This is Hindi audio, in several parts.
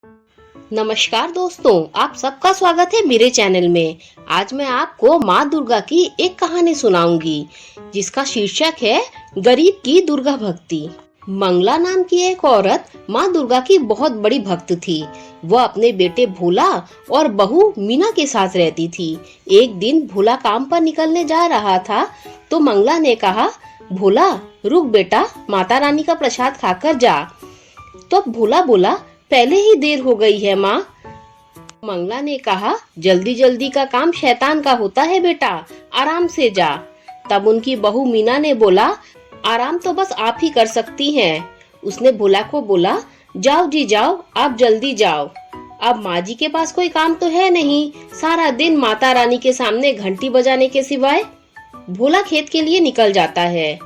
नमस्कार दोस्तों, आप सबका स्वागत है मेरे चैनल में। आज मैं आपको माँ दुर्गा की एक कहानी सुनाऊंगी जिसका शीर्षक है गरीब की दुर्गा भक्ति। मंगला नाम की एक औरत माँ दुर्गा की बहुत बड़ी भक्त थी। वह अपने बेटे भोला और बहू मीना के साथ रहती थी। एक दिन भोला काम पर निकलने जा रहा था तो मंगला ने कहा, भोला रुक बेटा, माता रानी का प्रसाद खाकर जा। तो भोला बोला, पहले ही देर हो गई है माँ। मंगला ने कहा, जल्दी जल्दी का काम शैतान का होता है बेटा, आराम से जा। तब उनकी बहू मीना ने बोला, आराम तो बस आप ही कर सकती हैं। उसने भोला को बोला, जाओ जी जाओ, आप जल्दी जाओ। अब माँ जी के पास कोई काम तो है नहीं, सारा दिन माता रानी के सामने घंटी बजाने के सिवाय। भोला खेत के लिए निकल जाता है।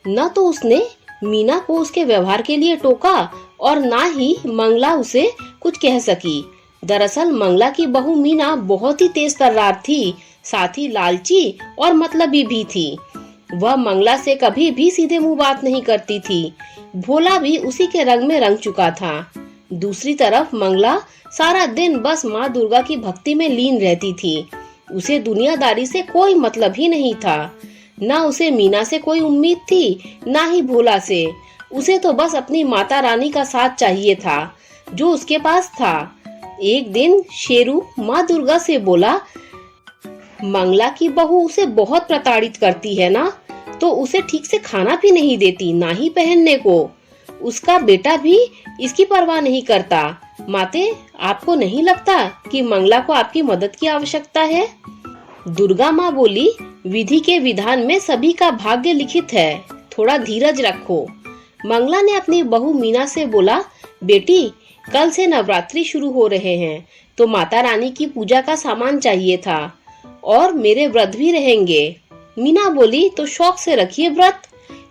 न तो उसने मीना को उसके व्यवहार के लिए टोका और ना ही मंगला उसे कुछ कह सकी। दरअसल मंगला की बहू मीना बहुत ही तेज तर्रार थी, साथ ही लालची और मतलबी भी थी। वह मंगला से कभी भी सीधे मुंह बात नहीं करती थी। भोला भी उसी के रंग में रंग चुका था। दूसरी तरफ मंगला सारा दिन बस माँ दुर्गा की भक्ति में लीन रहती थी। उसे दुनियादारी से कोई मतलब ही नहीं था। ना उसे मीना से कोई उम्मीद थी, ना ही भोला से। उसे तो बस अपनी माता रानी का साथ चाहिए था, जो उसके पास था। एक दिन शेरू माँ दुर्गा से बोला, मंगला की बहू उसे बहुत प्रताड़ित करती है ना, तो उसे ठीक से खाना भी नहीं देती, ना ही पहनने को। उसका बेटा भी इसकी परवाह नहीं करता। माते, आपको नहीं लगता कि मंगला को आपकी मदद की आवश्यकता है? दुर्गा माँ बोली, विधि के विधान में सभी का भाग्य लिखित है, थोड़ा धीरज रखो। मंगला ने अपनी बहू मीना से बोला, बेटी कल से नवरात्रि शुरू हो रहे हैं, तो माता रानी की पूजा का सामान चाहिए था और मेरे व्रत भी रहेंगे। मीना बोली, तो शौक से रखिए व्रत,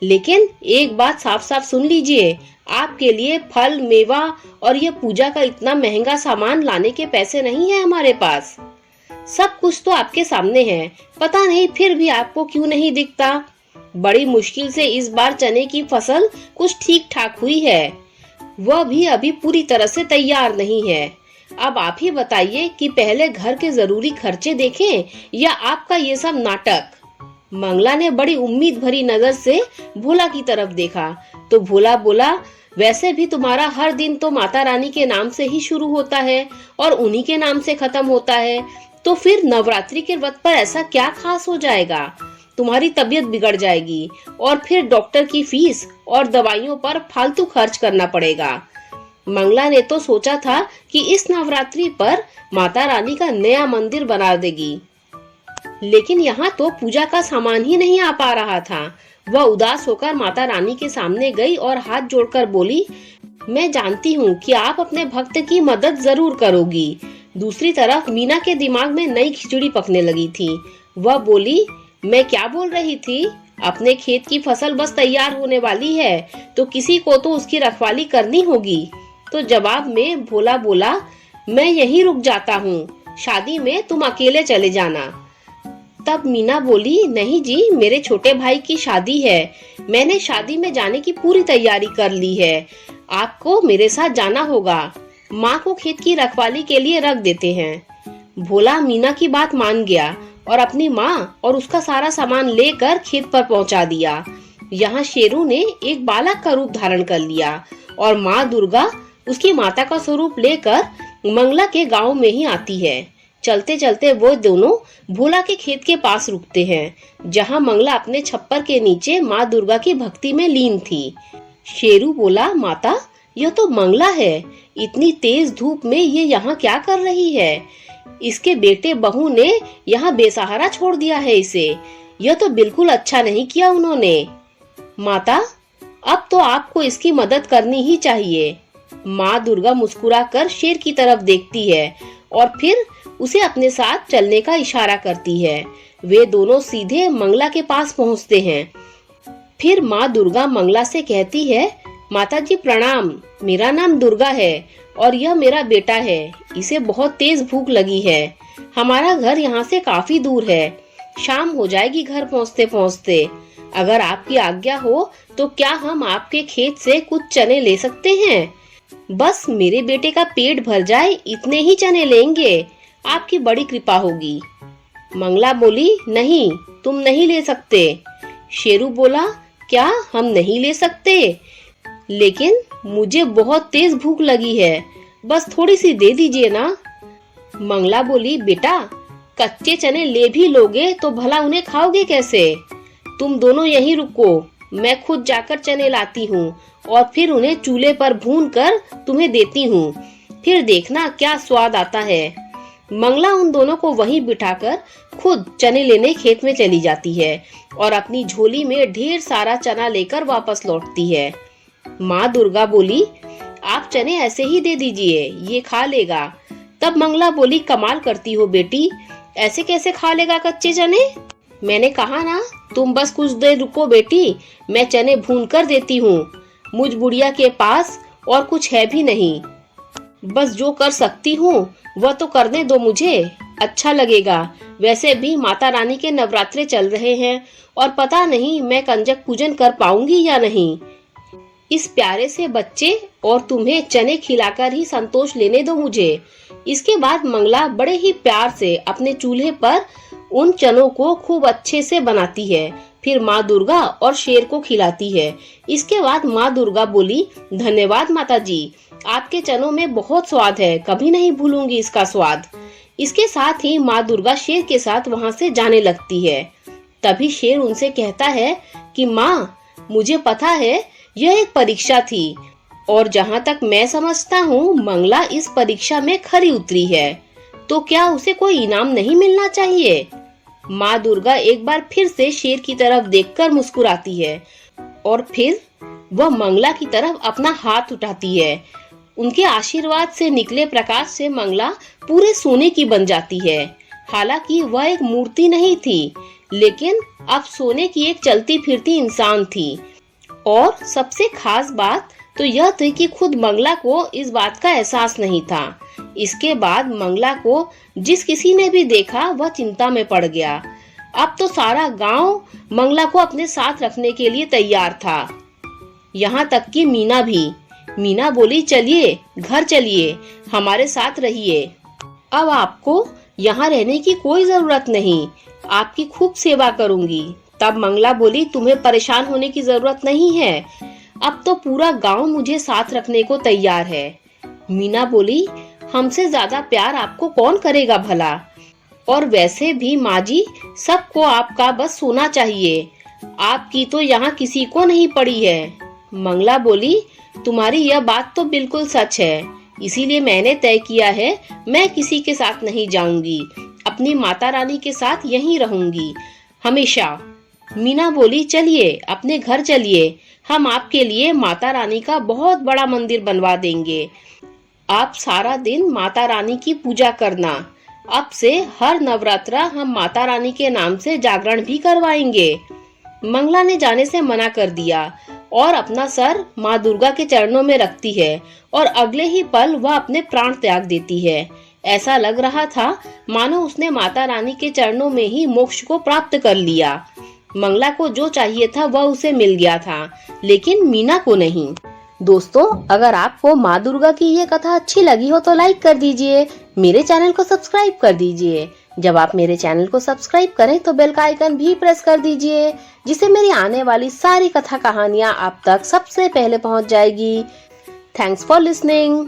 लेकिन एक बात साफ साफ सुन लीजिए, आपके लिए फल मेवा और ये पूजा का इतना महंगा सामान लाने के पैसे नहीं है हमारे पास। सब कुछ तो आपके सामने है, पता नहीं फिर भी आपको क्यों नहीं दिखता। बड़ी मुश्किल से इस बार चने की फसल कुछ ठीक ठाक हुई है, वह भी अभी पूरी तरह से तैयार नहीं है। अब आप ही बताइए कि पहले घर के जरूरी खर्चे देखें या आपका ये सब नाटक। मंगला ने बड़ी उम्मीद भरी नजर से भोला की तरफ देखा तो भोला बोला, वैसे भी तुम्हारा हर दिन तो माता रानी के नाम से ही शुरू होता है और उन्हीं के नाम से खत्म होता है, तो फिर नवरात्रि के व्रत पर ऐसा क्या खास हो जाएगा? तुम्हारी तबीयत बिगड़ जाएगी और फिर डॉक्टर की फीस और दवाइयों पर फालतू खर्च करना पड़ेगा। मंगला ने तो सोचा था कि इस नवरात्रि पर माता रानी का नया मंदिर बना देगी, लेकिन यहाँ तो पूजा का सामान ही नहीं आ पा रहा था। वह उदास होकर माता रानी के सामने गई और हाथ जोड़कर बोली, मैं जानती हूँ कि आप अपने भक्त की मदद जरूर करोगी। दूसरी तरफ मीना के दिमाग में नई खिचड़ी पकने लगी थी। वह बोली, मैं क्या बोल रही थी, अपने खेत की फसल बस तैयार होने वाली है तो किसी को तो उसकी रखवाली करनी होगी। तो जवाब में भोला बोला, मैं यहीं रुक जाता हूँ, शादी में तुम अकेले चले जाना। तब मीना बोली, नहीं जी, मेरे छोटे भाई की शादी है, मैंने शादी में जाने की पूरी तैयारी कर ली है, आपको मेरे साथ जाना होगा। माँ को खेत की रखवाली के लिए रख देते हैं। भोला मीना की बात मान गया और अपनी माँ और उसका सारा सामान लेकर खेत पर पहुंचा दिया। यहाँ शेरू ने एक बालक का रूप धारण कर लिया और माँ दुर्गा उसकी माता का स्वरूप लेकर मंगला के गांव में ही आती है। चलते चलते वो दोनों भोला के खेत के पास रुकते हैं, जहाँ मंगला अपने छप्पर के नीचे माँ दुर्गा की भक्ति में लीन थी। शेरू बोला, माता यह तो मंगला है, इतनी तेज धूप में ये यहाँ क्या कर रही है? इसके बेटे बहू ने यहाँ बेसहारा छोड़ दिया है इसे, यह तो बिल्कुल अच्छा नहीं किया उन्होंने। माता, अब तो आपको इसकी मदद करनी ही चाहिए। माँ दुर्गा मुस्कुराकर शेर की तरफ देखती है और फिर उसे अपने साथ चलने का इशारा करती है। वे दोनों सीधे मंगला के पास पहुँचते हैं। फिर माँ दुर्गा मंगला से कहती है, माता जी प्रणाम, मेरा नाम दुर्गा है और यह मेरा बेटा है, इसे बहुत तेज भूख लगी है। हमारा घर यहाँ से काफी दूर है, शाम हो जाएगी घर पहुँचते पहुँचते। अगर आपकी आज्ञा हो तो क्या हम आपके खेत से कुछ चने ले सकते हैं? बस मेरे बेटे का पेट भर जाए इतने ही चने लेंगे, आपकी बड़ी कृपा होगी। मंगला बोली, नहीं, तुम नहीं ले सकते। शेरू बोला, क्या हम नहीं ले सकते? लेकिन मुझे बहुत तेज भूख लगी है, बस थोड़ी सी दे दीजिए ना। मंगला बोली, बेटा कच्चे चने ले भी लोगे तो भला उन्हें खाओगे कैसे? तुम दोनों यहीं रुको, मैं खुद जाकर चने लाती हूँ और फिर उन्हें चूल्हे पर भून कर तुम्हें देती हूँ, फिर देखना क्या स्वाद आता है। मंगला उन दोनों को वहीं बिठाकर खुद चने लेने खेत में चली जाती है और अपनी झोली में ढेर सारा चना लेकर वापस लौटती है। माँ दुर्गा बोली, आप चने ऐसे ही दे दीजिए, ये खा लेगा। तब मंगला बोली, कमाल करती हो बेटी, ऐसे कैसे खा लेगा कच्चे चने? मैंने कहा ना, तुम बस कुछ देर रुको बेटी, मैं चने भून कर देती हूँ। मुझ बुढ़िया के पास और कुछ है भी नहीं, बस जो कर सकती हूँ वह तो करने दो मुझे, अच्छा लगेगा। वैसे भी माता रानी के नवरात्रे चल रहे हैं और पता नहीं मैं कंजक पूजन कर पाऊंगी या नहीं। इस प्यारे से बच्चे और तुम्हें चने खिलाकर ही संतोष लेने दो मुझे। इसके बाद मंगला बड़े ही प्यार से अपने चूल्हे पर उन चनों को खूब अच्छे से बनाती है, फिर माँ दुर्गा और शेर को खिलाती है। इसके बाद माँ दुर्गा बोली, धन्यवाद माता जी, आपके चनों में बहुत स्वाद है, कभी नहीं भूलूंगी इसका स्वाद। इसके साथ ही माँ दुर्गा शेर के साथ वहाँ से जाने लगती है। तभी शेर उनसे कहता है कि माँ, मुझे पता है यह एक परीक्षा थी और जहाँ तक मैं समझता हूँ मंगला इस परीक्षा में खरी उतरी है, तो क्या उसे कोई इनाम नहीं मिलना चाहिए? माँ दुर्गा एक बार फिर से शेर की तरफ देखकर मुस्कुराती है और फिर वह मंगला की तरफ अपना हाथ उठाती है। उनके आशीर्वाद से निकले प्रकाश से मंगला पूरे सोने की बन जाती है। हालांकि वह एक मूर्ति नहीं थी, लेकिन अब सोने की एक चलती फिरती इंसान थी। और सबसे खास बात तो यह थी कि खुद मंगला को इस बात का एहसास नहीं था। इसके बाद मंगला को जिस किसी ने भी देखा वह चिंता में पड़ गया। अब तो सारा गांव मंगला को अपने साथ रखने के लिए तैयार था, यहाँ तक कि मीना भी। मीना बोली, चलिए घर चलिए, हमारे साथ रहिए, अब आपको यहाँ रहने की कोई जरूरत नहीं, आपकी खूब सेवा करूंगी। तब मंगला बोली, तुम्हें परेशान होने की जरूरत नहीं है, अब तो पूरा गांव मुझे साथ रखने को तैयार है। मीना बोली, हमसे ज्यादा प्यार आपको कौन करेगा भला, और वैसे भी माँ जी, सबको आपका बस सोना चाहिए, आपकी तो यहाँ किसी को नहीं पड़ी है। मंगला बोली, तुम्हारी यह बात तो बिल्कुल सच है, इसीलिए मैंने तय किया है मैं किसी के साथ नहीं जाऊंगी, अपनी माता रानी के साथ यहीं रहूंगी हमेशा। मीना बोली, चलिए अपने घर चलिए, हम आपके लिए माता रानी का बहुत बड़ा मंदिर बनवा देंगे, आप सारा दिन माता रानी की पूजा करना। अब से हर नवरात्रा हम माता रानी के नाम से जागरण भी करवाएंगे। मंगला ने जाने से मना कर दिया और अपना सर माँ दुर्गा के चरणों में रखती है और अगले ही पल वह अपने प्राण त्याग देती है। ऐसा लग रहा था मानो उसने माता रानी के चरणों में ही मोक्ष को प्राप्त कर लिया। मंगला को जो चाहिए था वह उसे मिल गया था, लेकिन मीना को नहीं। दोस्तों, अगर आपको माँ दुर्गा की ये कथा अच्छी लगी हो तो लाइक कर दीजिए, मेरे चैनल को सब्सक्राइब कर दीजिए। जब आप मेरे चैनल को सब्सक्राइब करें तो बेल का आइकन भी प्रेस कर दीजिए, जिससे मेरी आने वाली सारी कथा कहानियाँ आप तक सबसे पहले पहुँच जाएगी। Thanks for listening.